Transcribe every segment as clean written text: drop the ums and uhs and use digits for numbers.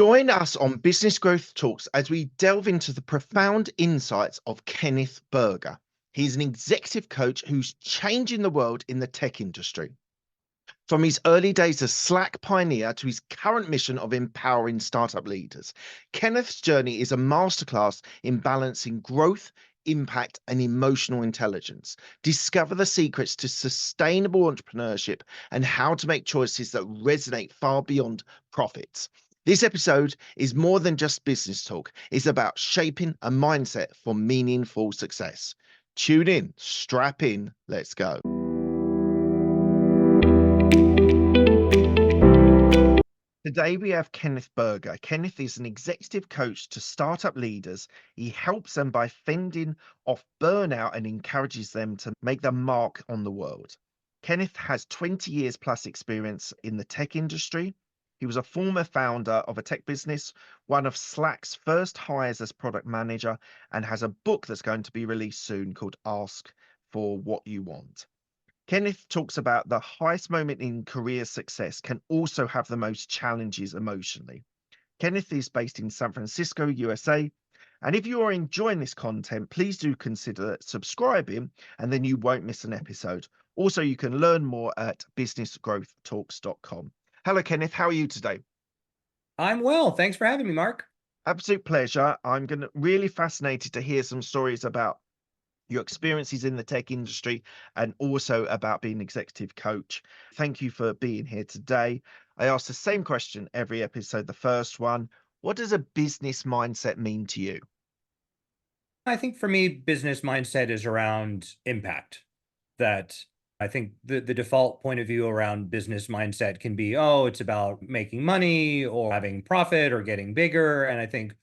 Join us on Business Growth Talks as we delve into the profound insights of Kenneth Berger. He's an executive coach who's changing the world in the tech industry. From his early days as Slack pioneer to his current mission of empowering startup leaders, Kenneth's journey is a masterclass in balancing growth, impact, and emotional intelligence. Discover the secrets to sustainable entrepreneurship and how to make choices that resonate far beyond profits. This episode is more than just business talk. It's about shaping a mindset for meaningful success. Tune in, strap in, let's go. Today we have Kenneth Berger. Kenneth is an executive coach to startup leaders. He helps them by fending off burnout and encourages them to make their mark on the world. Kenneth has 20 years plus experience in the tech industry. He was a former founder of a tech business, one of Slack's first hires as product manager, and has a book that's going to be released soon called Ask for What You Want. Kenneth talks about the highest moment in career success can also have the most challenges emotionally. Kenneth is based in San Francisco, USA. And if you are enjoying this content, please do consider subscribing and then you won't miss an episode. Also, you can learn more at businessgrowthtalks.com. Hello, Kenneth. How are you today? I'm well. Thanks for having me, Mark. Absolute pleasure. I'm really fascinated to hear some stories about your experiences in the tech industry and also about being an executive coach. Thank you for being here today. I ask the same question every episode. The first one, what does a business mindset mean to you? I think for me, business mindset is around impact. That I think the default point of view around business mindset can be, oh, it's about making money or having profit or getting bigger. And I think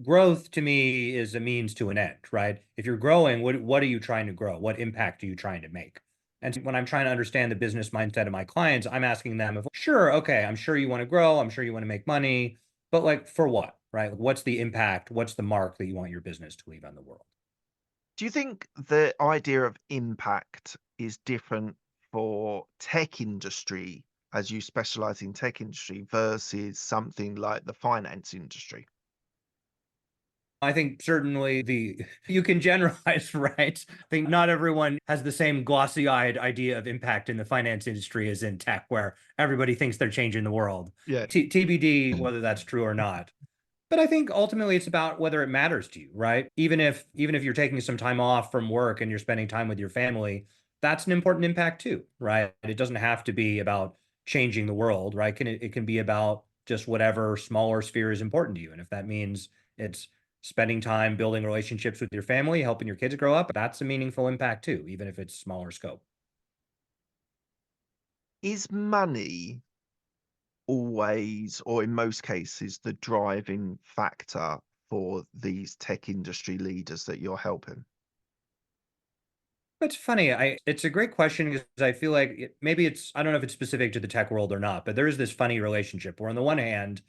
growth to me is a means to an end, right? If you're growing, what are you trying to grow? What impact are you trying to make? And when I'm trying to understand the business mindset of my clients, I'm asking them, if, sure, okay, I'm sure you want to grow, I'm sure you want to make money, but like for what, right? What's the impact? What's the mark that you want your business to leave on the world? Do you think the idea of impact is different for tech industry as you specialize in tech industry versus something like the finance industry? I think certainly you can generalize, right? I think not everyone has the same glossy-eyed idea of impact in the finance industry as in tech, where everybody thinks they're changing the world. Yeah. TBD whether that's true or not. But I think ultimately it's about whether it matters to you, right? Even if you're taking some time off from work and you're spending time with your family, that's an important impact too, right? It doesn't have to be about changing the world, right? It can be about just whatever smaller sphere is important to you. And if that means it's spending time building relationships with your family, helping your kids grow up, that's a meaningful impact too, even if it's smaller scope. Is money always, or in most cases, the driving factor for these tech industry leaders that you're helping? It's funny. It's a great question because I feel like maybe I don't know if it's specific to the tech world or not, but there is this funny relationship where on the one hand,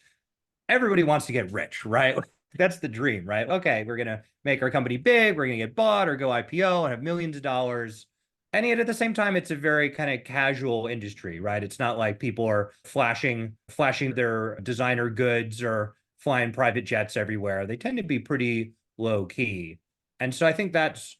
everybody wants to get rich, right? That's the dream, right? Okay, we're going to make our company big, we're going to get bought or go IPO and have millions of dollars. And yet at the same time, it's a very kind of casual industry, right? It's not like people are flashing their designer goods or flying private jets everywhere. They tend to be pretty low key. And so I think that's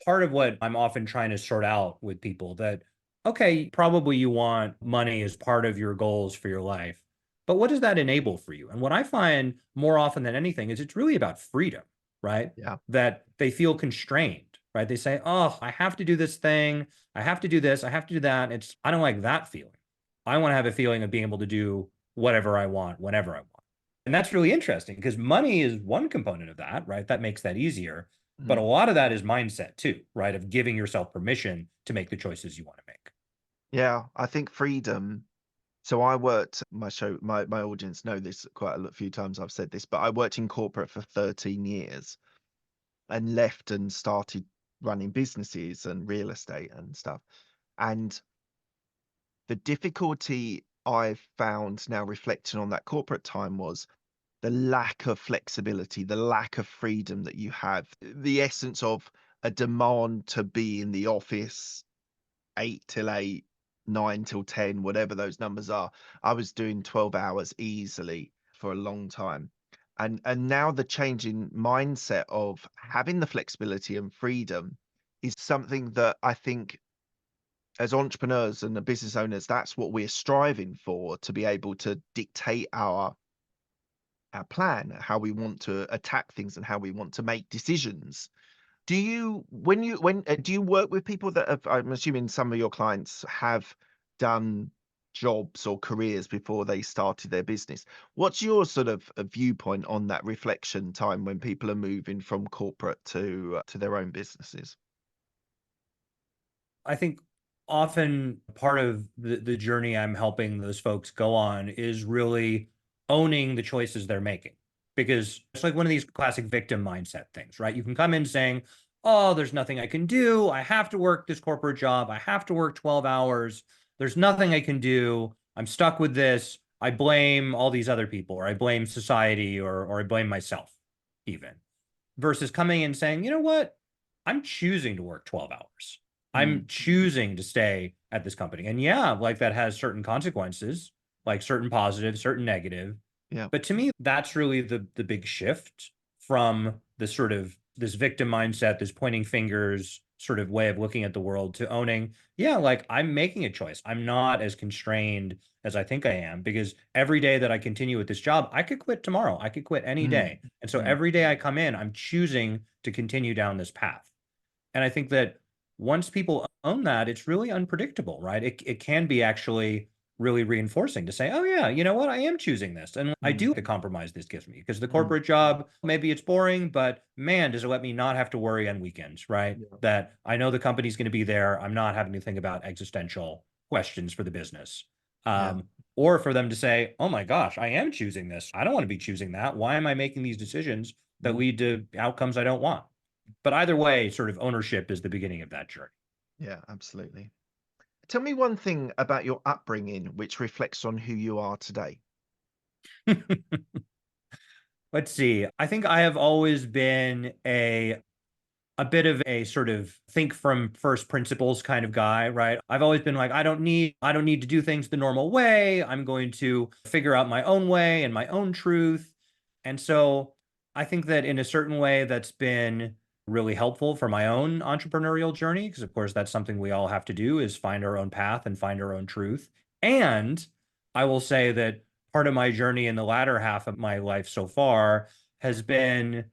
part of what I'm often trying to sort out with people that, okay, probably you want money as part of your goals for your life, but what does that enable for you? And what I find more often than anything is it's really about freedom, right? Yeah. That they feel constrained, right? They say, oh, I have to do this thing. I have to do this. I have to do that. I don't like that feeling. I want to have a feeling of being able to do whatever I want, whenever I want. And that's really interesting because money is one component of that, right? That makes that easier. But a Mm. lot of that is mindset too, right? Of giving yourself permission to make the choices you want to make. Yeah, I think freedom. So I worked my show, my audience know this quite a few times I've said this, but I worked in corporate for 13 years and left and started running businesses and real estate and stuff. And the difficulty I've found now reflecting on that corporate time was the lack of flexibility, the lack of freedom that you have, the essence of a demand to be in the office 8 till 8, 9 till 10, whatever those numbers are. I was doing 12 hours easily. for a long time. And now the change in mindset of having the flexibility and freedom is something that I think as entrepreneurs and the business owners, that's what we're striving for, to be able to dictate our plan, how we want to attack things and how we want to make decisions. Do you when do you work with people that have, I'm assuming some of your clients have done jobs or careers before they started their business. What's your sort of a viewpoint on that reflection time when people are moving from corporate to their own businesses? I think often part of the journey I'm helping those folks go on is really owning the choices they're making. Because it's like one of these classic victim mindset things, right? You can come in saying, oh, there's nothing I can do. I have to work this corporate job. I have to work 12 hours. There's nothing I can do. I'm stuck with this. I blame all these other people, or I blame society, or I blame myself, even. Versus coming in saying, you know what? I'm choosing to work 12 hours. I'm Mm, choosing to stay at this company. And yeah, like that has certain consequences, like certain positive, certain negative. yeah. But to me, that's really the big shift from the sort of this victim mindset, this pointing fingers sort of way of looking at the world, to owning, yeah, like I'm making a choice. I'm not as constrained as I think I am, because every day that I continue with this job, I could quit tomorrow. I could quit any Mm, day. And so mm, every day I come in, I'm choosing to continue down this path. And I think that once people own that, it's really unpredictable, right? It can be actually really reinforcing to say, oh, yeah, you know what? I am choosing this. And I mm, do the compromise this gives me, because the mm, corporate job, maybe it's boring, but man, does it let me not have to worry on weekends, right? yeah, That I know the company's going to be there. I'm not having to think about existential questions for the business. yeah. Or for them to say, oh my gosh, I am choosing this. I don't want to be choosing that. Why am I making these decisions that Mm, lead to outcomes I don't want? But either way, sort of ownership is the beginning of that journey. yeah, absolutely. Tell me one thing about your upbringing which reflects on who you are today. Let's see. I think I have always been a bit of a sort of think from first principles kind of guy, right? I've always been like, I don't need to do things the normal way. I'm going to figure out my own way and my own truth. And so I think that in a certain way that's been really helpful for my own entrepreneurial journey, because of course that's something we all have to do, is find our own path and find our own truth. And I will say that part of my journey in the latter half of my life so far has been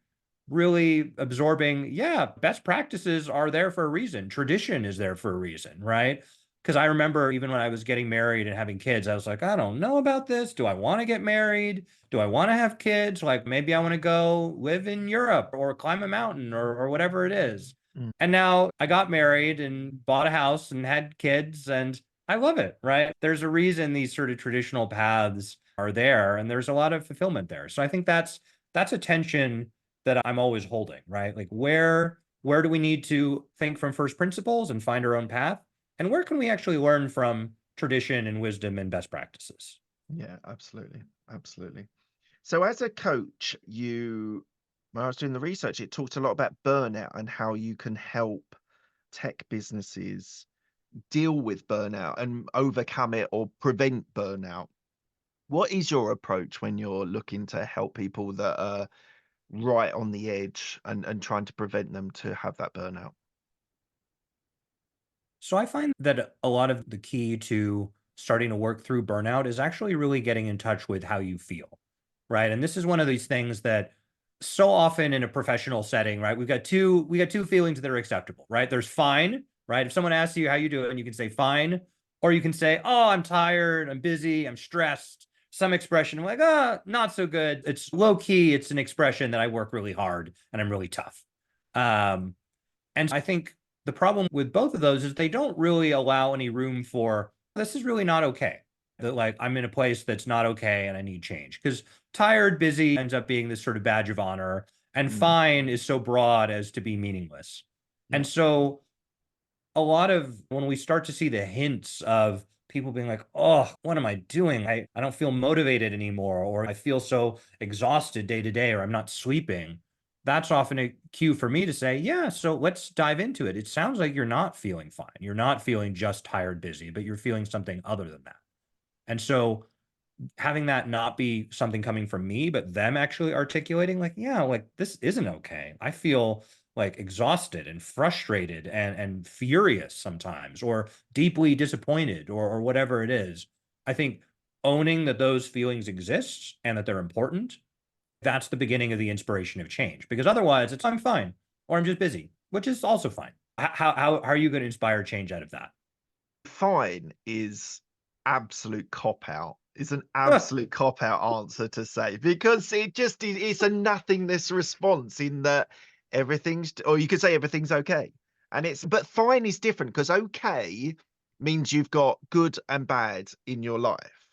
really absorbing, yeah, best practices are there for a reason. Tradition is there for a reason, right? Because I remember even when I was getting married and having kids, I was like, I don't know about this. Do I want to get married? Do I want to have kids? Like maybe I want to go live in Europe or climb a mountain, or whatever it is. Mm, And now I got married and bought a house and had kids, and I love it, right? There's a reason these sort of traditional paths are there, and there's a lot of fulfillment there. So I think that's a tension that I'm always holding, right? Like where do we need to think from first principles and find our own path? And where can we actually learn from tradition and wisdom and best practices? yeah, absolutely. Absolutely. So as a coach, when I was doing the research, it talked a lot about burnout and how you can help tech businesses deal with burnout and overcome it or prevent burnout. What is your approach when you're looking to help people that are right on the edge and trying to prevent them to have that burnout? So I find that a lot of the key to starting to work through burnout is actually really getting in touch with how you feel, right? And this is one of these things that so often in a professional setting, right? We got two feelings that are acceptable, right? There's fine, right? If someone asks you how you do it, and you can say fine, or you can say, "Oh, I'm tired, I'm busy, I'm stressed." Some expression like, not so good. It's low key. It's an expression that I work really hard and I'm really tough. Um, and I think the problem with both of those is they don't really allow any room for, this is really not okay. That like I'm in a place that's not okay and I need change. Because tired, busy ends up being this sort of badge of honor, and Mm, fine is so broad as to be meaningless. yeah. And so a lot of when we start to see the hints of people being like, oh, what am I doing? I don't feel motivated anymore, or I feel so exhausted day to day, or I'm not sleeping. That's often a cue for me to say, yeah, so let's dive into it. It sounds like you're not feeling fine. You're not feeling just tired, busy, but you're feeling something other than that. And so having that not be something coming from me, but them actually articulating like, yeah, like this isn't okay. I feel like exhausted and frustrated and furious sometimes, or deeply disappointed, or whatever it is. I think owning that those feelings exist and that they're important, that's the beginning of the inspiration of change. Because otherwise it's I'm fine or I'm just busy, which is also fine. How are you going to inspire change out of that? Fine is absolute cop out. It's an absolute cop out answer to say because it's a nothingness response in that or you could say everything's okay. But fine is different because okay means you've got good and bad in your life.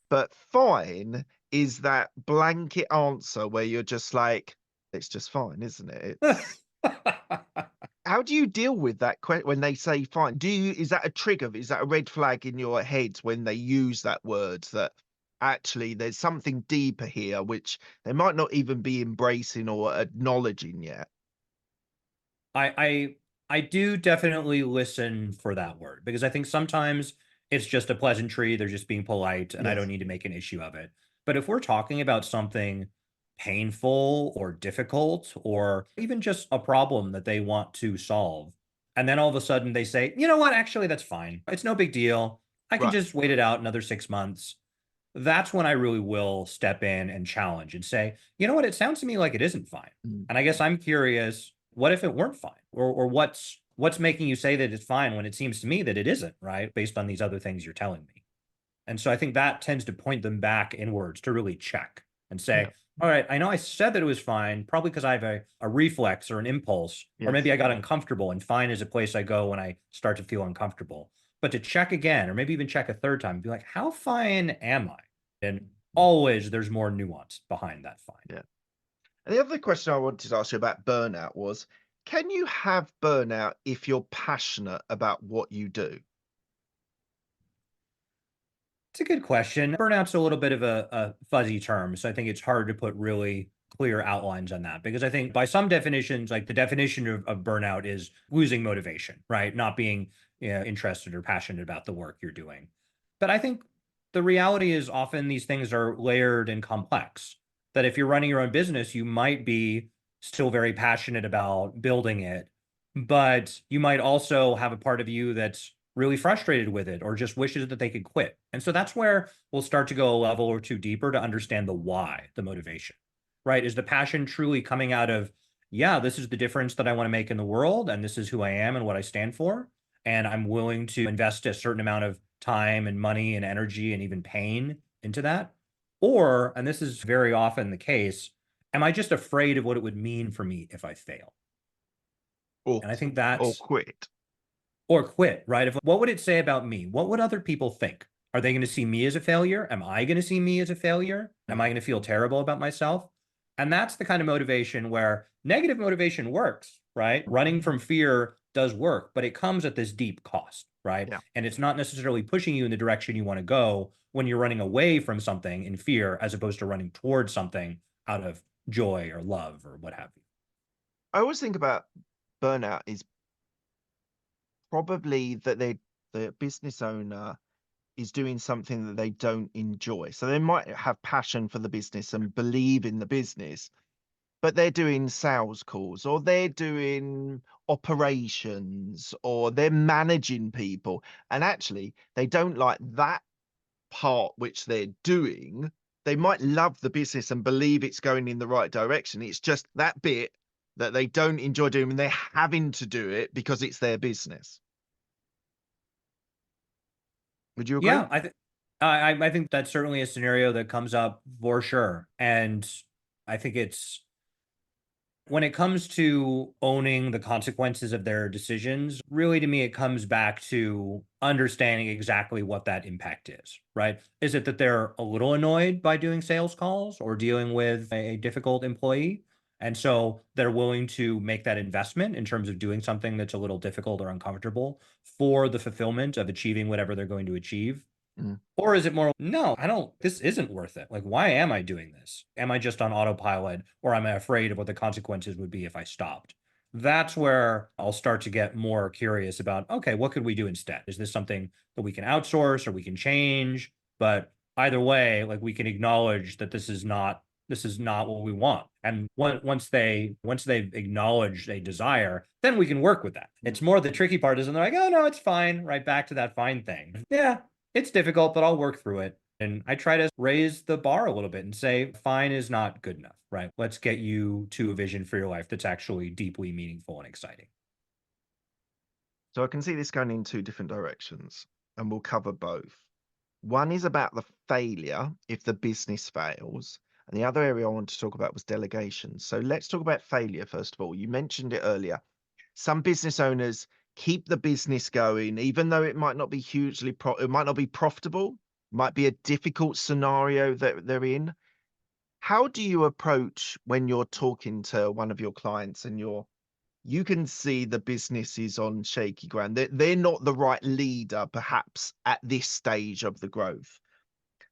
But fine is that blanket answer where you're just like, it's just fine, isn't it? How do you deal with that when they say fine? Is that a trigger? Is that a red flag in your head when they use that word that actually there's something deeper here which they might not even be embracing or acknowledging yet? I I I do definitely listen for that word because I think sometimes it's just a pleasantry, they're just being polite, and I don't Yes. need to make an issue of it. But if we're talking about something painful or difficult or even just a problem that they want to solve, and then all of a sudden they say, "You know what? Actually, that's fine. It's no big deal. I can Right. just wait it out another 6 months." That's when I really will step in and challenge and say, you know what, it sounds to me like it isn't fine. Mm. And I guess I'm curious, what if it weren't fine? Or what's making you say that it's fine when it seems to me that it isn't, right? Based on these other things you're telling me. And so I think that tends to point them back inwards to really check and Yeah. say, all right, I know I said that it was fine, probably because I have a reflex or an impulse, or Yes. maybe I got uncomfortable, and fine is a place I go when I start to feel uncomfortable. But to check again, or maybe even check a third time, and be like, how fine am I? And always there's more nuance behind that fine. Yeah. And the other question I wanted to ask you about burnout was, can you have burnout if you're passionate about what you do? It's a good question. Burnout's a little bit of a fuzzy term, so I think it's hard to put really clear outlines on that because I think by some definitions, like the definition of burnout is losing motivation, right? Not being interested or passionate about the work you're doing. But I think the reality is often these things are layered and complex. That if you're running your own business, you might be still very passionate about building it, but you might also have a part of you that's really frustrated with it or just wishes that they could quit. And so that's where we'll start to go a level or two deeper to understand the why, the motivation, right? Is the passion truly coming out of, yeah, this is the difference that I want to make in the world, and this is who I am and what I stand for. And I'm willing to invest a certain amount of time and money and energy and even pain into that. Or, and this is very often the case, am I just afraid of what it would mean for me if I fail? Or And I think or that's quit? or quit, right? If what would it say about me? What would other people think? Are they going to see me as a failure? Am I going to see me as a failure? Am I Mm. going to feel terrible about myself? And that's the kind of motivation where negative motivation works, right? Running from fear does work, but it comes at this deep cost, right? Yeah. And it's not necessarily pushing you in the direction you want to go when you're running away from something in fear as opposed to running towards something out of joy or love or what have you. I always think about burnout is probably that the business owner is doing something that they don't enjoy. So they might have passion for the business and believe in the business, but they're doing sales calls or they're doing operations or they're managing people. And actually, they don't like that part which they're doing. They might love the business and believe it's going in the right direction. It's just that bit that they don't enjoy doing and they're having to do it because it's their business. Would you agree? Yeah, I think that's certainly a scenario that comes up for sure. And I think it's when it comes to owning the consequences of their decisions, really to me, it comes back to understanding exactly what that impact is, right? Is it that they're a little annoyed by doing sales calls or dealing with a difficult employee? And so they're willing to make that investment in terms of doing something that's a little difficult or uncomfortable for the fulfillment of achieving whatever they're going to achieve. Mm. Or is it more, no, I don't, this isn't worth it. Like, why am I doing this? Am I just on autopilot or am I afraid of what the consequences would be if I stopped? That's where I'll start to get more curious about, okay, what could we do instead? Is this something that we can outsource or we can change? But either way, like we can acknowledge that this is not what we want. And once they've acknowledged a desire, then we can work with that. It's more the tricky part is when they're like, oh no, it's fine, right back to that fine thing. Yeah, it's difficult, but I'll work through it. And I try to raise the bar a little bit and say, fine is not good enough, right? Let's get you to a vision for your life that's actually deeply meaningful and exciting. So I can see this going in two different directions, and we'll cover both. One is about the failure if the business fails, and the other area I want to talk about was delegation. So let's talk about failure first of all. You mentioned it earlier. Some business owners keep the business going, even though it might not be it might not be profitable, might be a difficult scenario that they're in. How do you approach when you're talking to one of your clients and you can see the business is on shaky ground. They're not the right leader, perhaps, at this stage of the growth.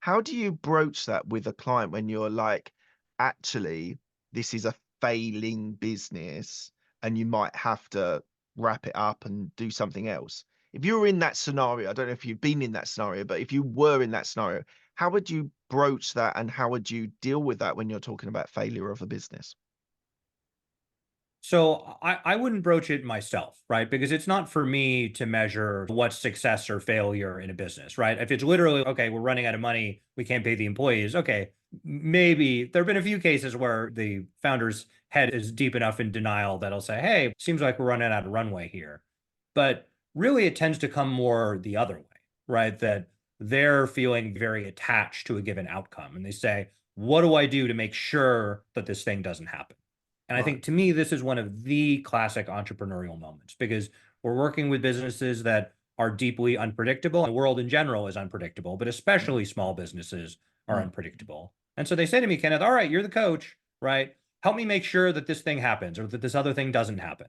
How do you broach that with a client when you're like, actually, this is a failing business and you might have to wrap it up and do something else? If you were in that scenario, I don't know if you've been in that scenario, but if you were in that scenario, how would you broach that and how would you deal with that when you're talking about failure of a business? So I wouldn't broach it myself, right? Because it's not for me to measure what's success or failure in a business, right? If it's literally, okay, we're running out of money, we can't pay the employees. Okay, maybe there have been a few cases where the founder's head is deep enough in denial that I'll say, hey, seems like we're running out of runway here. But really, it tends to come more the other way, right? That they're feeling very attached to a given outcome. And they say, what do I do to make sure that this thing doesn't happen? And I Right. think to me, this is one of the classic entrepreneurial moments because we're working with businesses that are deeply unpredictable. The world in general is unpredictable, but especially small businesses are Mm. unpredictable. And so they say to me, Kenneth, all right, you're the coach, right? Help me make sure that this thing happens or that this other thing doesn't happen.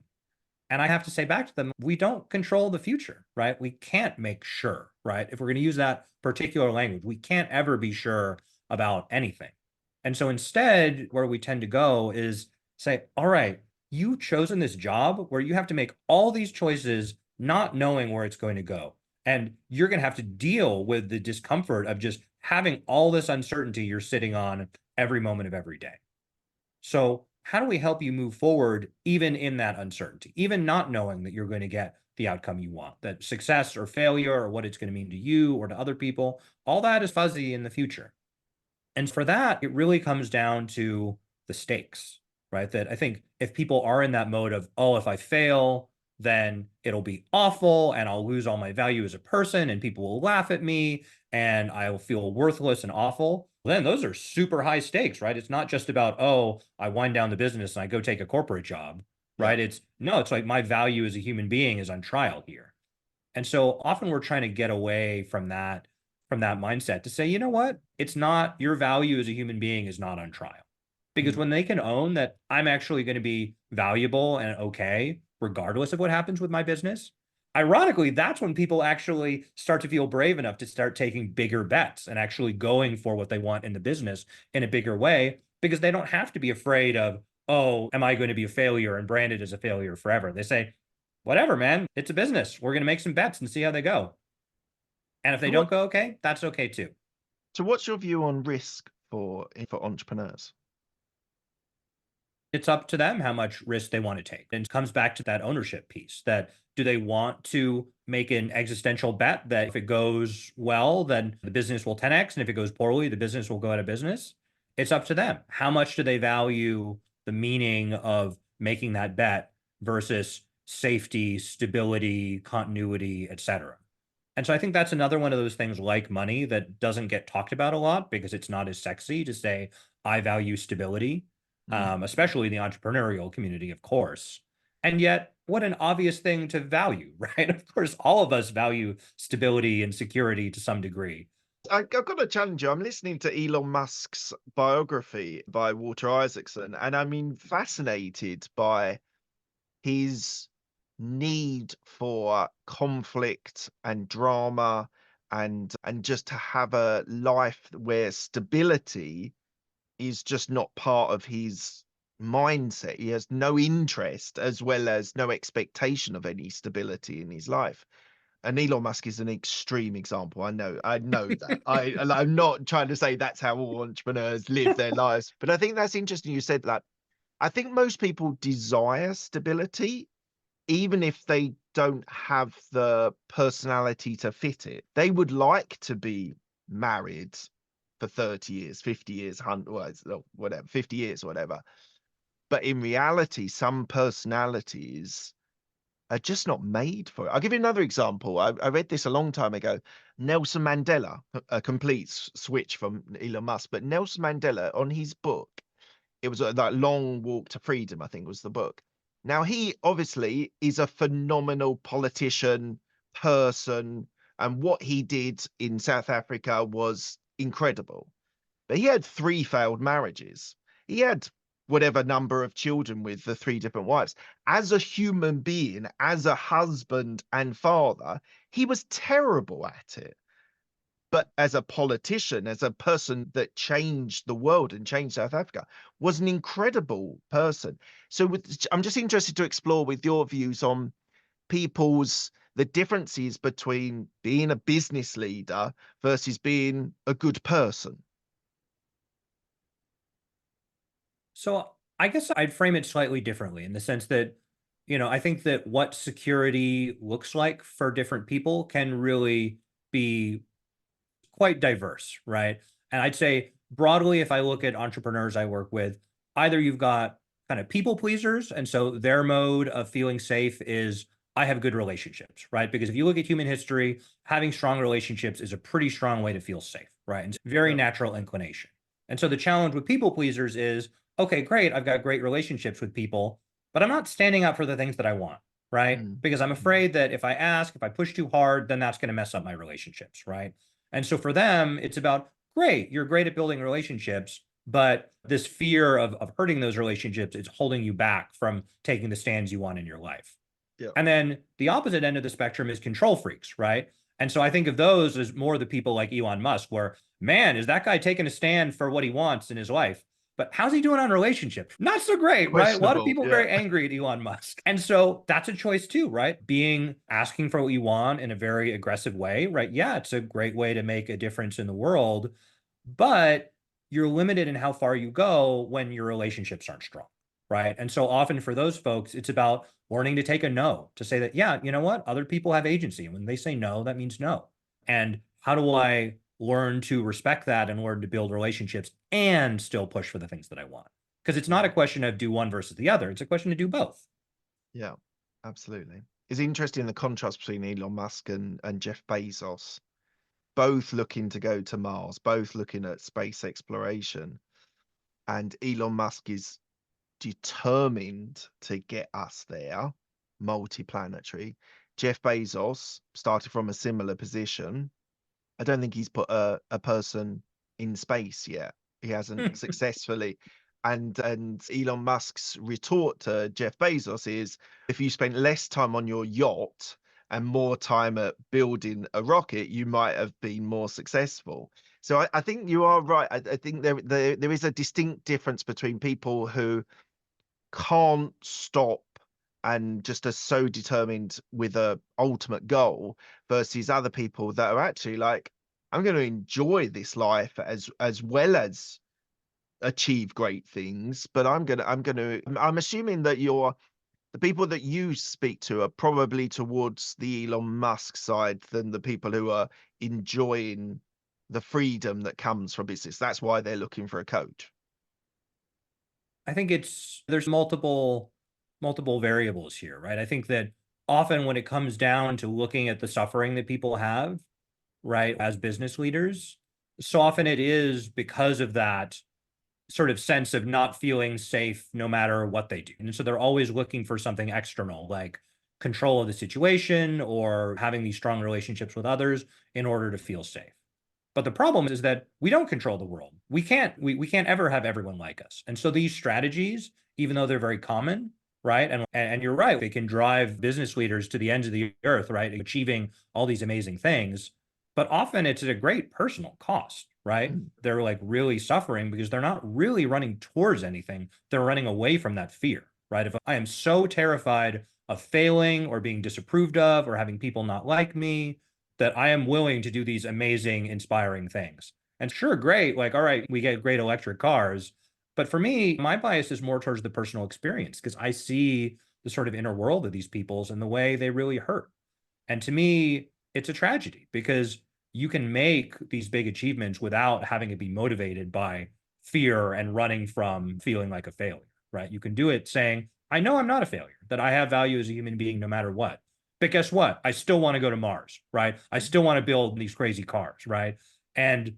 And I have to say back to them, we don't control the future, right? We can't make sure, right? If we're going to use that particular language, we can't ever be sure about anything. And so instead, where we tend to go is say, all right, you've chosen this job where you have to make all these choices, not knowing where it's going to go. And you're going to have to deal with the discomfort of just having all this uncertainty you're sitting on every moment of every day. So, how do we help you move forward even in that uncertainty, even not knowing that you're going to get the outcome you want, that success or failure or what it's going to mean to you or to other people, all that is fuzzy in the future. And for that, it really comes down to the stakes, right? That I think if people are in that mode of, oh, if I fail, then it'll be awful and I'll lose all my value as a person and people will laugh at me and I will feel worthless and awful. Then those are super high stakes, right? It's not just about, oh, I wind down the business and I go take a corporate job, Yeah. right? It's no, it's like my value as a human being is on trial here. And so often we're trying to get away from that mindset to say, you know what? It's not your value as a human being is not on trial. Because Mm. when they can own that I'm actually going to be valuable and okay, regardless of what happens with my business, ironically, that's when people actually start to feel brave enough to start taking bigger bets and actually going for what they want in the business in a bigger way because they don't have to be afraid of, oh, am I going to be a failure and branded as a failure forever? They say, whatever, man. It's a business. We're going to make some bets and see how they go. And if they So don't go okay, that's okay too. what's your view on risk for entrepreneurs? It's up to them how much risk they want to take. And it comes back to that ownership piece that do they want to make an existential bet that if it goes well, then the business will 10x. And if it goes poorly, the business will go out of business. It's up to them. How much do they value the meaning of making that bet versus safety, stability, continuity, etc. And so I think that's another one of those things like money that doesn't get talked about a lot because it's not as sexy to say, I value stability, Mm. especially the entrepreneurial community, of course. And yet, what an obvious thing to value, right? Of course, all of us value stability and security to some degree. I've got to challenge you. I'm listening to Elon Musk's biography by Walter Isaacson, and I mean, fascinated by his need for conflict and drama and just to have a life where stability is just not part of his mindset. He has no interest as well as no expectation of any stability in his life. And Elon Musk is an extreme example. I know that. I'm not trying to say that's how all entrepreneurs live their lives, but I think that's interesting you said that. I think most people desire stability, even if they don't have the personality to fit it. They would like to be married for 30 years, 50 years, 100, whatever, 50 years, whatever. But in reality, some personalities are just not made for it. I'll give you another example. I read this a long time ago. Nelson Mandela, a complete switch from Elon Musk, but Nelson Mandela on his book, it was that Long Walk to Freedom, I think was the book. Now, he obviously is a phenomenal politician, person, and what he did in South Africa was incredible. But he had 3 failed marriages. He had whatever number of children with the 3 different wives. As a human being, as a husband and father, he was terrible at it. But as a politician, as a person that changed the world and changed South Africa, was an incredible person. So I'm just interested to explore with your views on the differences between being a business leader versus being a good person. So I guess I'd frame it slightly differently in the sense that, I think that what security looks like for different people can really be quite diverse, right? And I'd say broadly, if I look at entrepreneurs I work with, either you've got kind of people pleasers. And so their mode of feeling safe is I have good relationships, right? Because if you look at human history, having strong relationships is a pretty strong way to feel safe, right? And it's a very Yeah. natural inclination. And so the challenge with people pleasers is, okay, great, I've got great relationships with people, but I'm not standing up for the things that I want, right? Mm, Because I'm mm, afraid that if I ask, if I push too hard, then that's going to mess up my relationships, right? And so for them, it's about great, you're great at building relationships, but this fear of hurting those relationships is holding you back from taking the stands you want in your life. yeah. And then the opposite end of the spectrum is control freaks, right? And so I think of those as more the people like Elon Musk, where, man, is that guy taking a stand for what he wants in his life? But how's he doing on relationships? Not so great, right? A lot of Questionable. people are Yeah. very angry at Elon Musk. And so that's a choice too, right? Asking for what you want in a very aggressive way, right? Yeah, it's a great way to make a difference in the world, but you're limited in how far you go when your relationships aren't strong, right? And so often for those folks, it's about learning to take a no, to say that, yeah, you know what? Other people have agency. And when they say no, that means no. And how do I learn to respect that and learn to build relationships and still push for the things that I want? Because it's not a Yeah. question of do one versus the other. It's a question to do both. Yeah. Absolutely. It's interesting the contrast between Elon Musk and Jeff Bezos, both looking to go to Mars, both looking at space exploration. And Elon Musk is determined to get us there, multiplanetary. Jeff Bezos started from a similar position. I don't think he's put a person in space yet. He hasn't successfully. And Elon Musk's retort to Jeff Bezos is, if you spent less time on your yacht and more time at building a rocket, you might have been more successful. So I think you are right. I think there is a distinct difference between people who can't stop and just are so determined with a ultimate goal versus other people that are actually like, I'm going to enjoy this life as well as achieve great things, but I'm assuming that the people that you speak to are probably towards the Elon Musk side than the people who are enjoying the freedom that comes from business. That's why they're looking for a coach. I think there's multiple variables here, right? I think that often when it comes down to looking at the suffering that people have, right, as business leaders, so often it is because of that sort of sense of not feeling safe no matter what they do. And so they're always looking for something external, like control of the situation or having these strong relationships with others in order to feel safe. But the problem is that we don't control the world. We can't ever have everyone like us. And so these strategies, even though they're very common, right? And you're right, they can drive business leaders to the ends of the earth, right? Achieving all these amazing things. But often it's at a great personal cost, right? Mm, They're like really suffering because they're not really running towards anything. They're running away from that fear. right? If I am so terrified of failing or being disapproved of or having people not like me, that I am willing to do these amazing, inspiring things. And sure, great. Like, all right, we get great electric cars. But for me, my bias is more towards the personal experience because I see the sort of inner world of these people's and the way they really hurt. And to me, it's a tragedy because you can make these big achievements without having to be motivated by fear and running from feeling like a failure, right? You can do it saying, I know I'm not a failure, that I have value as a human being no matter what. But guess what? I still want to go to Mars, right? I still want to build these crazy cars, right? And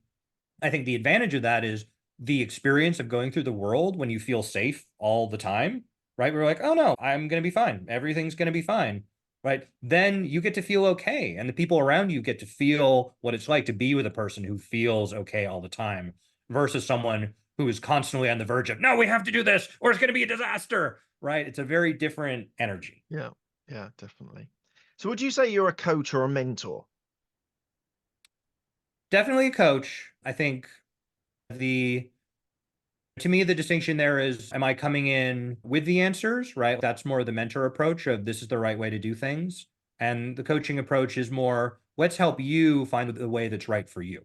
I think the advantage of that is the experience of going through the world when you feel safe all the time, right? We're like, oh no, I'm going to be fine. Everything's going to be fine, right? Then you get to feel okay. And the people around you get to feel what it's like to be with a person who feels okay all the time versus someone who is constantly on the verge of, no, we have to do this or it's going to be a disaster, right? It's a very different energy. Yeah, yeah, definitely. So would you say you're a coach or a mentor? Definitely a coach. I think the to me, the distinction there is, am I coming in with the answers, right? That's more the mentor approach of this is the right way to do things. And the coaching approach is more, let's help you find the way that's right for you.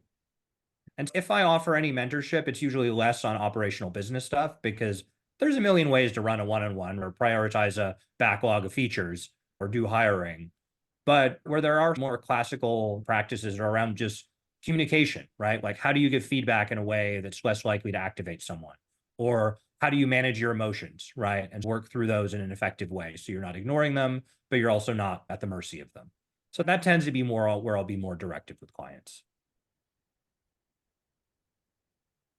And if I offer any mentorship, it's usually less on operational business stuff because there's a million ways to run a one-on-one or prioritize a backlog of features or do hiring. But where there are more classical practices around just communication, right? Like how do you give feedback in a way that's less likely to activate someone? Or how do you manage your emotions, right? And work through those in an effective way. So you're not ignoring them, but you're also not at the mercy of them. So that tends to be more where I'll be more directive with clients.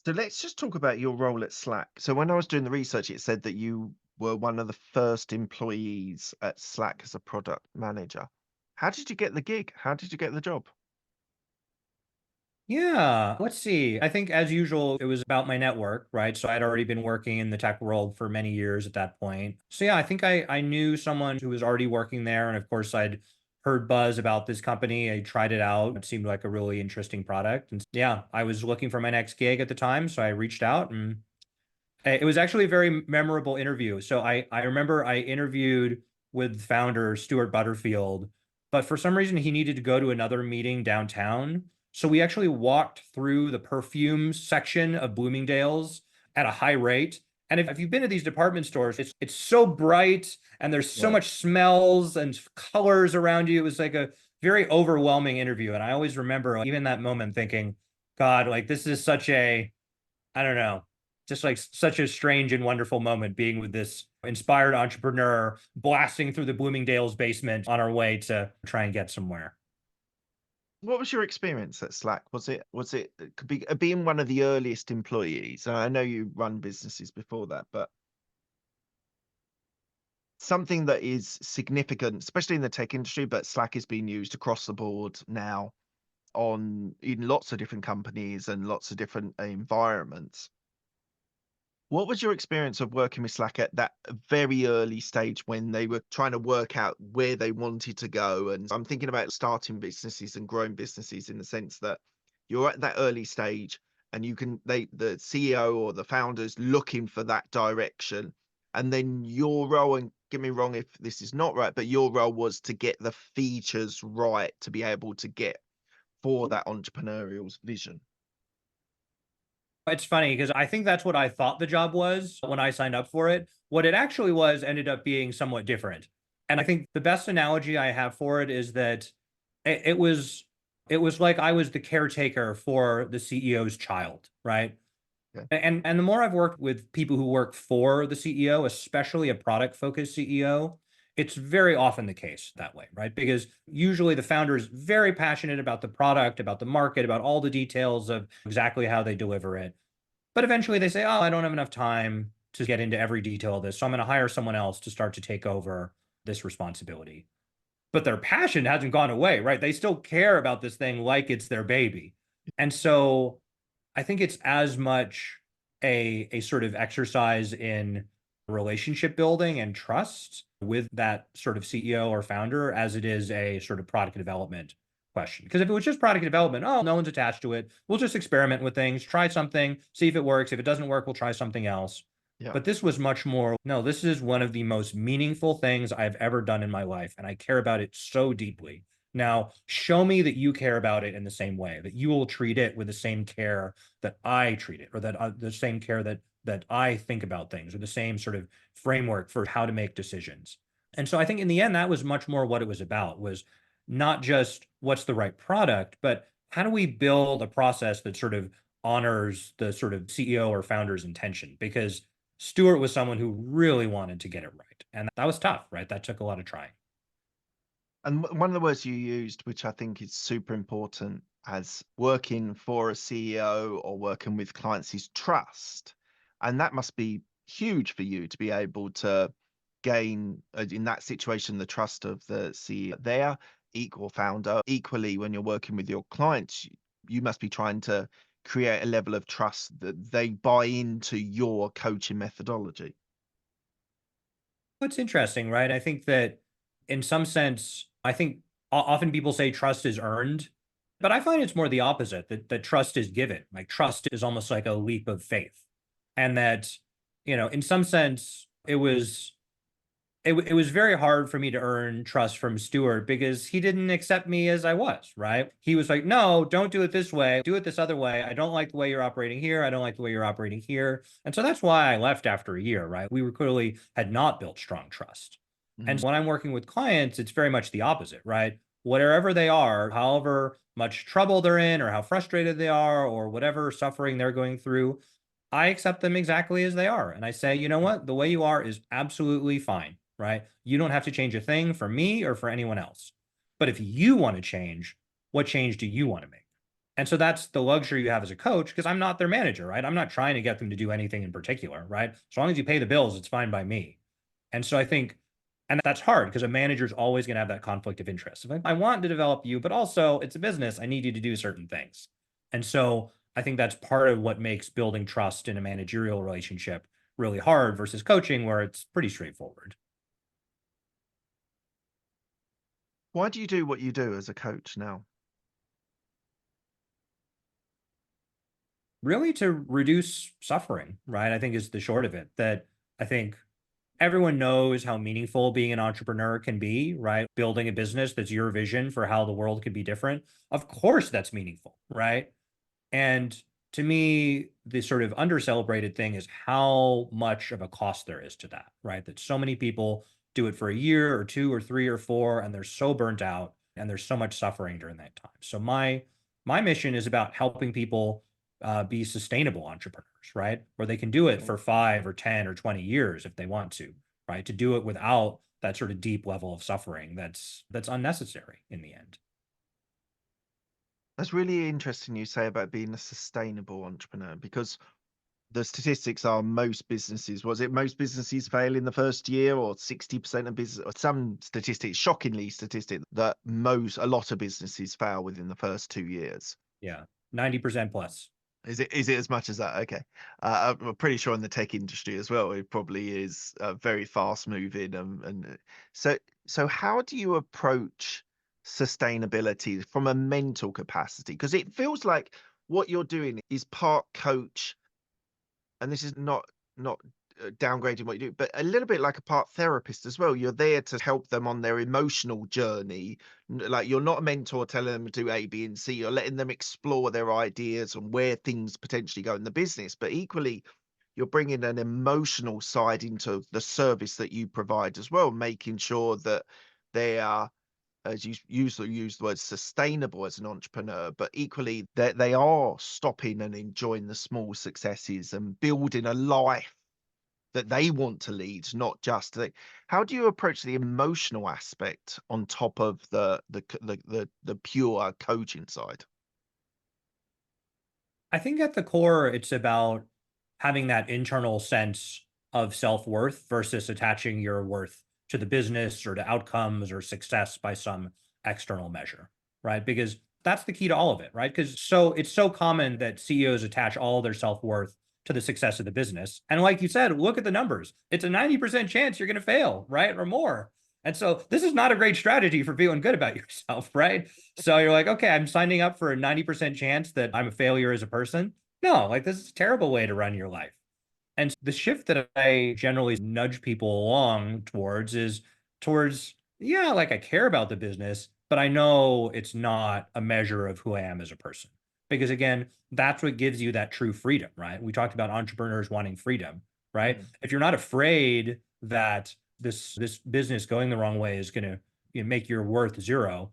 So let's just talk about your role at Slack. So when I was doing the research, it said that you were one of the first employees at Slack as a product manager. How did you get the gig? How did you get the job? Yeah, let's see. I think as usual, it was about my network, right? So I'd already been working in the tech world for many years at that point. So yeah, I think I knew someone who was already working there. And of course, I'd heard buzz about this company. I tried it out. It seemed like a really interesting product. And yeah, I was looking for my next gig at the time. So I reached out and it was actually a very memorable interview. So I remember I interviewed with founder Stuart Butterfield, but for some reason he needed to go to another meeting downtown. So we actually walked through the perfumes section of Bloomingdale's at a high rate. And if you've been to these department stores, it's so bright and there's so Yeah. much smells and colors around you. It was like a very overwhelming interview. And I always remember even that moment thinking, God, like this is such a, I don't know, just like such a strange and wonderful moment being with this inspired entrepreneur blasting through the Bloomingdale's basement on our way to try and get somewhere. What was your experience at Slack? Was it could be being one of the earliest employees? I know you run businesses before that, but something that is significant, especially in the tech industry, but Slack is being used across the board now on in lots of different companies and lots of different environments. What was your experience of working with Slack at that very early stage when they were trying to work out where they wanted to go? And I'm thinking about starting businesses and growing businesses in the sense that you're at that early stage and the CEO or the founders looking for that direction. And then your role, and get me wrong if this is not right, but your role was to get the features right to be able to get for that entrepreneurial vision. It's funny because I think that's what I thought the job was when I signed up for it. What it actually was ended up being somewhat different. And I think the best analogy I have for it is that it, it was it was like I was the caretaker for the CEO's child, right? Okay. And the more I've worked with people who work for the CEO, especially a product focused CEO, it's very often the case that way, right? Because usually the founder is very passionate about the product, about the market, about all the details of exactly how they deliver it. But eventually they say, oh, I don't have enough time to get into every detail of this. So I'm going to hire someone else to start to take over this responsibility. But their passion hasn't gone away, right? They still care about this thing like it's their baby. And so I think it's as much a sort of exercise in relationship building and trust with that sort of CEO or founder as it is a sort of product development question. Because if it was just product development, oh, no one's attached to it. We'll just experiment with things, try something, see if it works. If it doesn't work, we'll try something else. Yeah. But this was much more, no, this is one of the most meaningful things I've ever done in my life. And I care about it so deeply. Now, show me that you care about it in the same way, that you will treat it with the same care that I treat it, or that the same care that I think about things, or the same sort of framework for how to make decisions. And so I think in the end, that was much more what it was about, was not just what's the right product, but how do we build a process that sort of honors the sort of CEO or founder's intention? Because Stewart was someone who really wanted to get it right. And that was tough, right? That took a lot of trying. And one of the words you used, which I think is super important as working for a CEO or working with clients, is trust. And that must be huge for you to be able to gain, in that situation, the trust of the CEO there, equal founder. Equally, when you're working with your clients, you must be trying to create a level of trust that they buy into your coaching methodology. What's interesting, right? I think that in some sense, I think often people say trust is earned, but I find it's more the opposite, that trust is given. Like trust is almost like a leap of faith. And that, in some sense, it was very hard for me to earn trust from Stewart because he didn't accept me as I was, right? He was like, no, don't do it this way. Do it this other way. I don't like the way you're operating here. I don't like the way you're operating here. And so that's why I left after a year, right? We were clearly had not built strong trust. And Mhm. so when I'm working with clients, it's very much the opposite, right? Whatever they are, however much trouble they're in, or how frustrated they are, or whatever suffering they're going through, I accept them exactly as they are. And I say, you know what? The way you are is absolutely fine, right? You don't have to change a thing for me or for anyone else. But if you want to change, what change do you want to make? And so that's the luxury you have as a coach, because I'm not their manager, right? I'm not trying to get them to do anything in particular, right? As long as you pay the bills, it's fine by me. And so I think, and that's hard because a manager is always going to have that conflict of interest. If I want to develop you, but also it's a business, I need you to do certain things. And so I think that's part of what makes building trust in a managerial relationship really hard versus coaching, where it's pretty straightforward. Why do you do what you do as a coach now? Really to reduce suffering, right? I think is the short of it. That I think everyone knows how meaningful being an entrepreneur can be, right? Building a business that's your vision for how the world could be different. Of course, that's meaningful, right? And to me, the sort of under celebrated thing is how much of a cost there is to that, right? That so many people do it for a year or two or three or four, and they're so burnt out and there's so much suffering during that time. So my mission is about helping people be sustainable entrepreneurs, right? Where they can do it for 5 or 10 or 20 years if they want to, right? To do it without that sort of deep level of suffering that's unnecessary in the end. That's really interesting you say about being a sustainable entrepreneur because the statistics are most businesses fail in the first year, or 60% of business, or some statistics, shockingly statistic that a lot of businesses fail within the first 2 years. Yeah. 90% plus. Is it as much as that? Okay. I'm pretty sure in the tech industry as well, it probably is very fast moving. So, so how do you approach sustainability from a mental capacity? Because it feels like what you're doing is part coach, and this is not downgrading what you do, but a little bit like a part therapist as well. You're there to help them on their emotional journey. Like you're not a mentor telling them to do A, B, and C. You're letting them explore their ideas and where things potentially go in the business. But equally, you're bringing an emotional side into the service that you provide as well, making sure that they are, as you use the word, sustainable as an entrepreneur, but equally that they are stopping and enjoying the small successes and building a life that they want to lead, not just how do you approach the emotional aspect on top of the pure coaching side? I think at the core, it's about having that internal sense of self worth versus attaching your worth to the business or to outcomes or success by some external measure, right? Because that's the key to all of it, right? Because it's so common that CEOs attach all their self worth to the success of the business. And like you said, look at the numbers. It's a 90% chance you're going to fail, right? Or more. And so this is not a great strategy for feeling good about yourself, right? So you're like, okay, I'm signing up for a 90% chance that I'm a failure as a person. No, like this is a terrible way to run your life. And the shift that I generally nudge people along towards is towards, yeah, like I care about the business, but I know it's not a measure of who I am as a person. Because again, that's what gives you that true freedom, right? We talked about entrepreneurs wanting freedom, right? Mm. If you're not afraid that this business going the wrong way is going to, make your worth zero,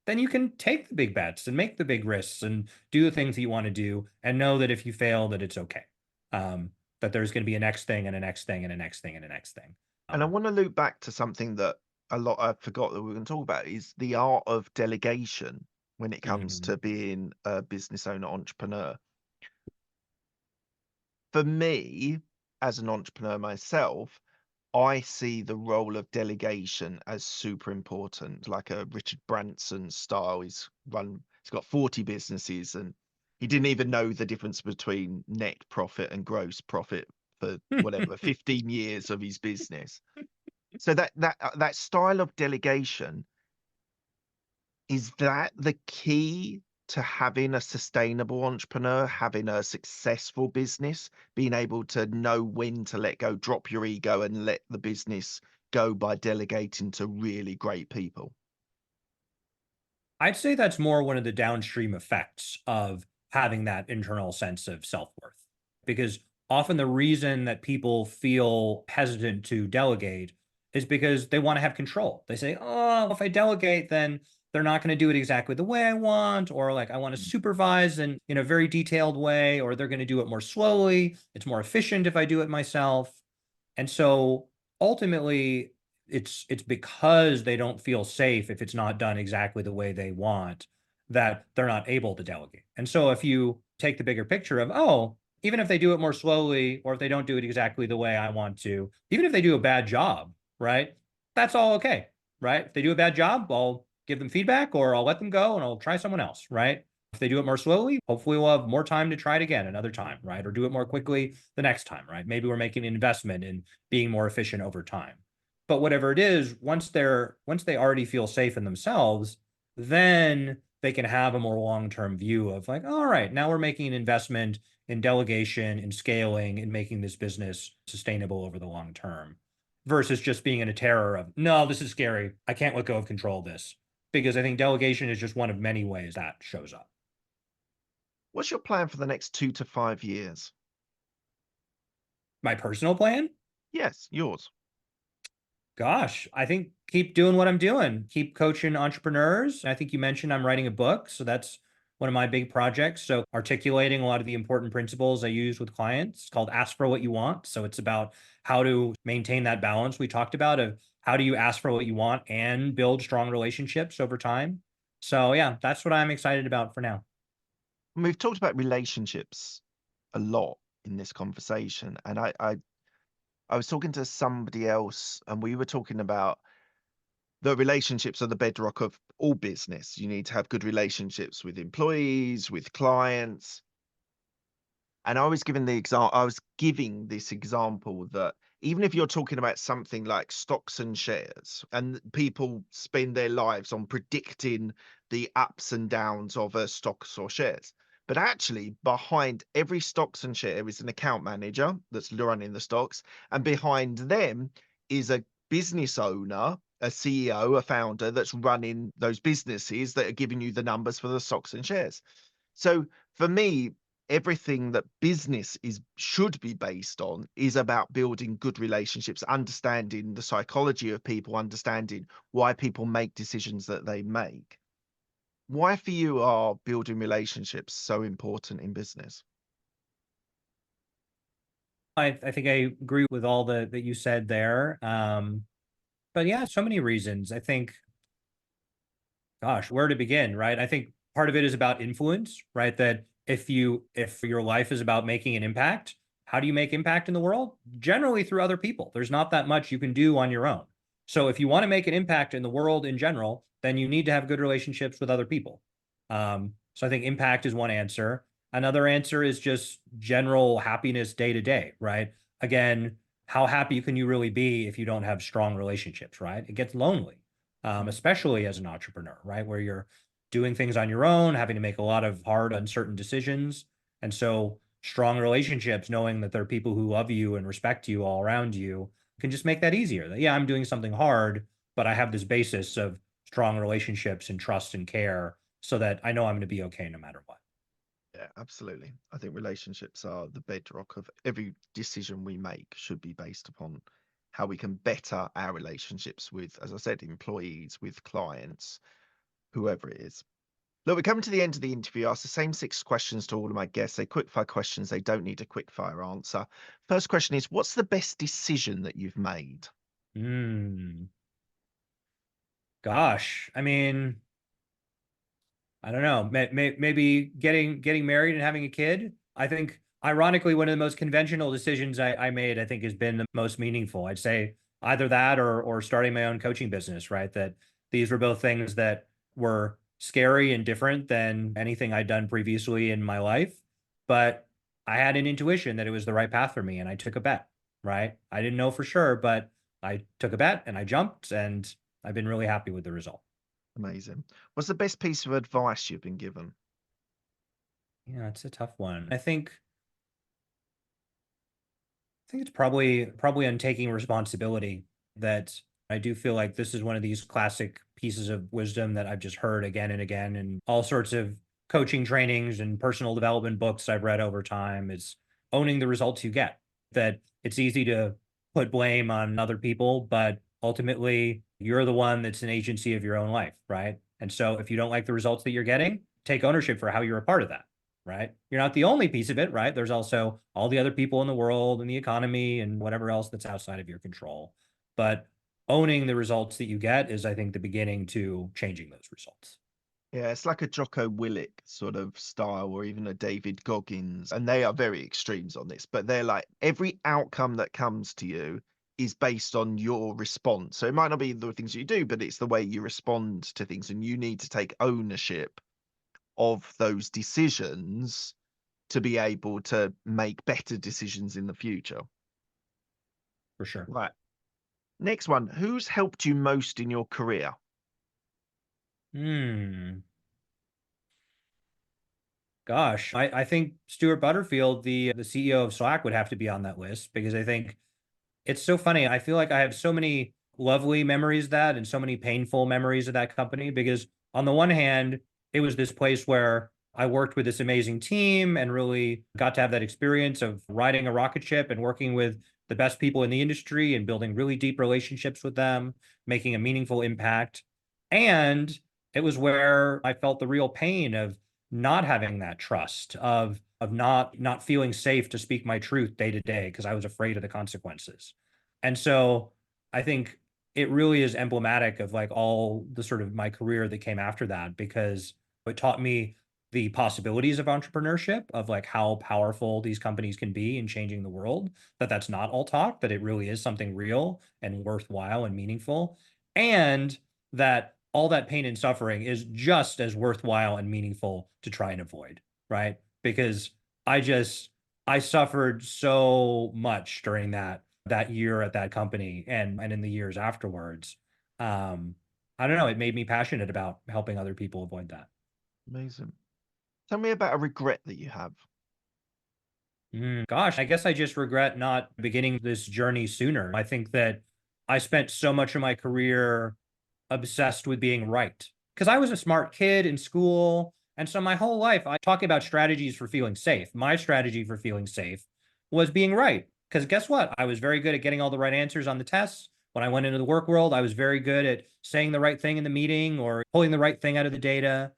then you can take the big bets and make the big risks and do the things that you want to do and know that if you fail, that it's okay. Um, that there's going to be a next thing and a next thing and a next thing and a next thing. And I want to loop back to something that a lot I forgot that we are going to talk about is the art of delegation when it comes Mhm. to being a business owner, entrepreneur. For me, as an entrepreneur myself, I see the role of delegation as super important, like a Richard Branson style. He's got 40 businesses and he didn't even know the difference between net profit and gross profit for whatever 15 years of his business. So that style of delegation, is that the key to having a sustainable entrepreneur, having a successful business, being able to know when to let go, drop your ego and let the business go by delegating to really great people? I'd say that's more one of the downstream effects of having that internal sense of self-worth. Because often the reason that people feel hesitant to delegate is because they want to have control. They say, "Oh, if I delegate, then they're not going to do it exactly the way I want, or like I want to Mm. supervise in a very detailed way, or they're going to do it more slowly. It's more efficient if I do it myself." And so ultimately, it's because they don't feel safe if it's not done exactly the way they want that they're not able to delegate. And so if you take the bigger picture of, oh, even if they do it more slowly or if they don't do it exactly the way I want to, even if they do a bad job, right? That's all okay, right? If they do a bad job, I'll give them feedback or I'll let them go and I'll try someone else, right? If they do it more slowly, hopefully we'll have more time to try it again another time, right? Or do it more quickly the next time, right? Maybe we're making an investment in being more efficient over time. But whatever it is, once they already feel safe in themselves, then they can have a more long-term view of like, all right, now we're making an investment in delegation and scaling and making this business sustainable over the long term versus just being in a terror of, no, this is scary. I can't let go of control of this. Because I think delegation is just one of many ways that shows up. What's your plan for the next 2 to 5 years? My personal plan? Yes, yours. Gosh, I think keep doing what I'm doing, keep coaching entrepreneurs. I think you mentioned I'm writing a book. So that's one of my big projects. So articulating a lot of the important principles I use with clients called ask for what you want. So it's about how to maintain that balance we talked about of how do you ask for what you want and build strong relationships over time. So yeah, that's what I'm excited about for now. And we've talked about relationships a lot in this conversation, and I was talking to somebody else, and we were talking about the relationships are the bedrock of all business. You need to have good relationships with employees, with clients. And I was giving this example that even if you're talking about something like stocks and shares, and people spend their lives on predicting the ups and downs of a stocks or shares. But actually, behind every stocks and share is an account manager that's running the stocks, and behind them is a business owner, a CEO, a founder that's running those businesses that are giving you the numbers for the stocks and shares. So for me, everything that business is should be based on is about building good relationships, understanding the psychology of people, understanding why people make decisions that they make. Why for you are building relationships so important in business? I think I agree with all that you said there. But yeah, so many reasons. I think, gosh, where to begin, right? I think part of it is about influence, right? That if your life is about making an impact, how do you make impact in the world? Generally through other people. There's not that much you can do on your own. So if you want to make an impact in the world in general, then you need to have good relationships with other people. So I think impact is one answer. Another answer is just general happiness day to day, right? Again, how happy can you really be if you don't have strong relationships, right? It gets lonely, Mm. especially as an entrepreneur, right? Where you're doing things on your own, having to make a lot of hard, uncertain decisions. And so strong relationships, knowing that there are people who love you and respect you all around you, can just make that easier. That, yeah, I'm doing something hard, but I have this basis of strong relationships and trust and care so that I know I'm going to be okay no matter what. Yeah, absolutely. I think relationships are the bedrock of every decision we make should be based upon how we can better our relationships with, as I said, employees, with clients, whoever it is. Look, we're coming to the end of the interview. I ask the same 6 questions to all of my guests. They're quick fire questions. They don't need a quick fire answer. First question is, what's the best decision that you've made? Mm, gosh, I mean, I don't know. Maybe getting married and having a kid. I think, ironically, one of the most conventional decisions I made, I think, has been the most meaningful. I'd say either that or starting my own coaching business. Right, that these were both things that were scary and different than anything I'd done previously in my life, but I had an intuition that it was the right path for me, and I took a bet. Right, I didn't know for sure, but I took a bet and I jumped, and I've been really happy with the result. Amazing. What's the best piece of advice you've been given? Yeah, it's a tough one. I think it's probably on taking responsibility. That I do feel like this is one of these classic pieces of wisdom that I've just heard again and again in all sorts of coaching trainings and personal development books I've read over time. Is owning the results you get. That it's easy to put blame on other people, but ultimately you're the one that's an agency of your own life, right? And so if you don't like the results that you're getting, take ownership for how you're a part of that, right? You're not the only piece of it, right? There's also all the other people in the world and the economy and whatever else that's outside of your control. But owning the results that you get is, I think, the beginning to changing those results. Yeah, it's like a Jocko Willink sort of style, or even a David Goggins, and they are very extremes on this, but they're like every outcome that comes to you is based on your response. So it might not be the things you do, but it's the way you respond to things, and you need to take ownership of those decisions to be able to make better decisions in the future. For sure. Right. Next one. Who's helped you most in your career? Hmm. Gosh, I think Stuart Butterfield, the CEO of Slack, would have to be on that list, because I think it's so funny. I feel like I have so many lovely memories of that and so many painful memories of that company, because on the one hand, it was this place where I worked with this amazing team and really got to have that experience of riding a rocket ship and working with the best people in the industry and building really deep relationships with them, making a meaningful impact. And it was where I felt the real pain of not having that trust, of not feeling safe to speak my truth day to day because I was afraid of the consequences. And so I think it really is emblematic of like all the sort of my career that came after that, because it taught me the possibilities of entrepreneurship, of like how powerful these companies can be in changing the world, that that's not all talk, that it really is something real and worthwhile and meaningful, and that all that pain and suffering is just as worthwhile and meaningful to try and avoid, right? Because I suffered so much during that year at that company and in the years afterwards. Um, I don't know, it made me passionate about helping other people avoid that. Amazing. Tell me about a regret that you have. Gosh, I guess I just regret not beginning this journey sooner. I think that I spent so much of my career obsessed with being right, because I was a smart kid in school. And so my whole life, I talking about strategies for feeling safe. My strategy for feeling safe was being right. Because guess what? I was very good at getting all the right answers on the tests. When I went into the work world, I was very good at saying the right thing in the meeting or pulling the right thing out of the data.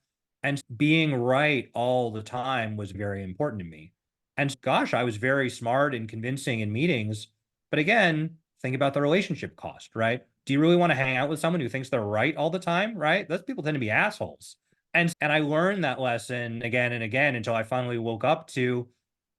And being right all the time was very important to me. And gosh, I was very smart and convincing in meetings. But again, think about the relationship cost, right? Do you really want to hang out with someone who thinks they're right all the time, right? Those people tend to be assholes. And I learned that lesson again and again until I finally woke up to,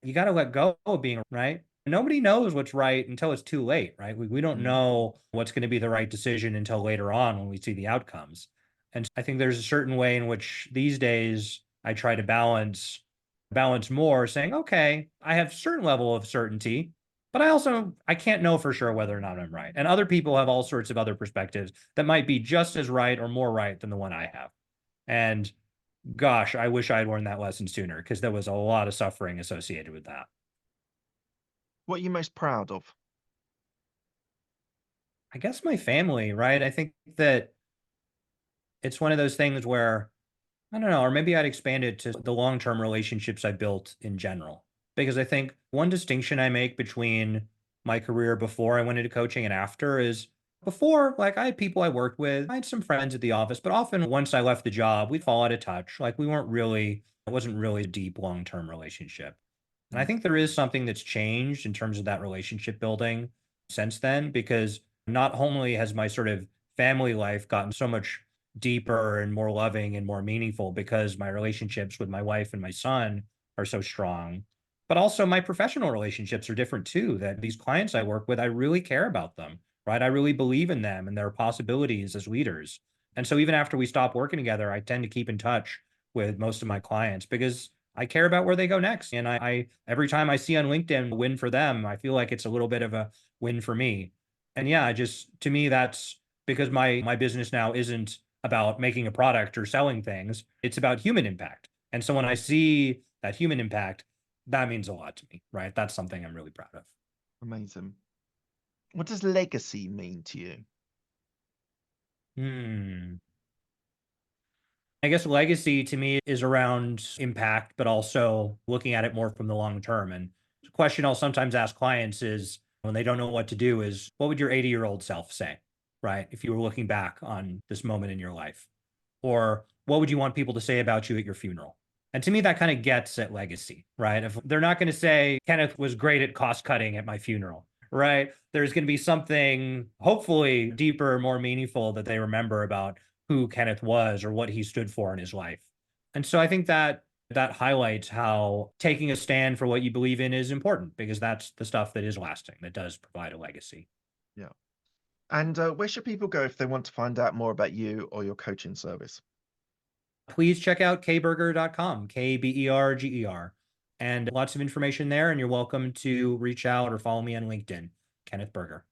you got to let go of being right. Nobody knows what's right until it's too late, right? We don't Mm. know what's going to be the right decision until later on when we see the outcomes. And I think there's a certain way in which these days I try to balance more, saying, okay, I have certain level of certainty, but I can't know for sure whether or not I'm right. And other people have all sorts of other perspectives that might be just as right or more right than the one I have. And Gosh, I wish I had learned that lesson sooner because there was a lot of suffering associated with that. What are you most proud of? I guess my family, right? I think that it's one of those things where I don't know, or maybe I'd expand it to the long-term relationships I built in general. Because I think one distinction I make between my career before I went into coaching and after is before, like I had people I worked with, I had some friends at the office, but often once I left the job, we'd fall out of touch. Like we weren't really, it wasn't really a deep long-term relationship. And I Mm, think there is something that's changed in terms of that relationship building since then, because not only has my sort of family life gotten so much deeper and more loving and more meaningful because my relationships with my wife and my son are so strong, but also my professional relationships are different too. That these clients I work with, I really care about them, right? I really believe in them and their possibilities as leaders. And so even after we stop working together, I tend to keep in touch with most of my clients because I care about where they go next. And I every time I see on LinkedIn a win for them, I feel like it's a little bit of a win for me. And yeah, just to me, that's because my business now isn't about making a product or selling things. It's about human impact. And so when I see that human impact, that means a lot to me, right? That's something I'm really proud of. amazing. What does legacy mean to you? Hmm. I guess legacy to me is around impact, but also looking at it more from the long term. And the question I'll sometimes ask clients is when they don't know what to do is what would your 80-year-old self say, right? If you were looking back on this moment in your life, or what would you want people to say about you at your funeral? And to me, that kind of gets at legacy, right? If they're not going to say Kenneth was great at cost cutting at my funeral, right? There's going to be something hopefully deeper, more meaningful that they remember about who Kenneth was or what he stood for in his life. And so I think that that highlights how taking a stand for what you believe in is important because that's the stuff that is lasting, that does provide a legacy. Yeah. And where should people go if they want to find out more about you or your coaching service? Please check out kberger.com, Kberger, and lots of information there. And you're welcome to reach out or follow me on LinkedIn, Kenneth Berger.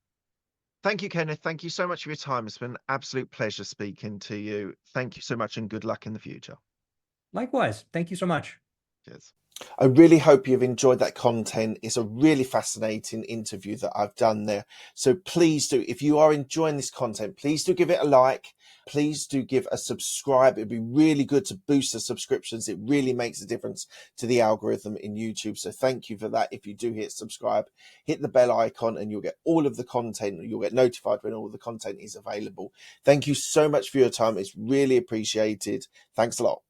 Thank you, Kenneth. Thank you so much for your time. It's been an absolute pleasure speaking to you. Thank you so much and good luck in the future. Likewise. Thank you so much. Cheers. I really hope you've enjoyed that content. It's a really fascinating interview that I've done there. So please do, if you are enjoying this content, please do give it a like. Please do give a subscribe. It'd be really good to boost the subscriptions. It really makes a difference to the algorithm in YouTube. So thank you for that. If you do hit subscribe, hit the bell icon and you'll get all of the content. You'll get notified when all the content is available. Thank you so much for your time. It's really appreciated. Thanks a lot.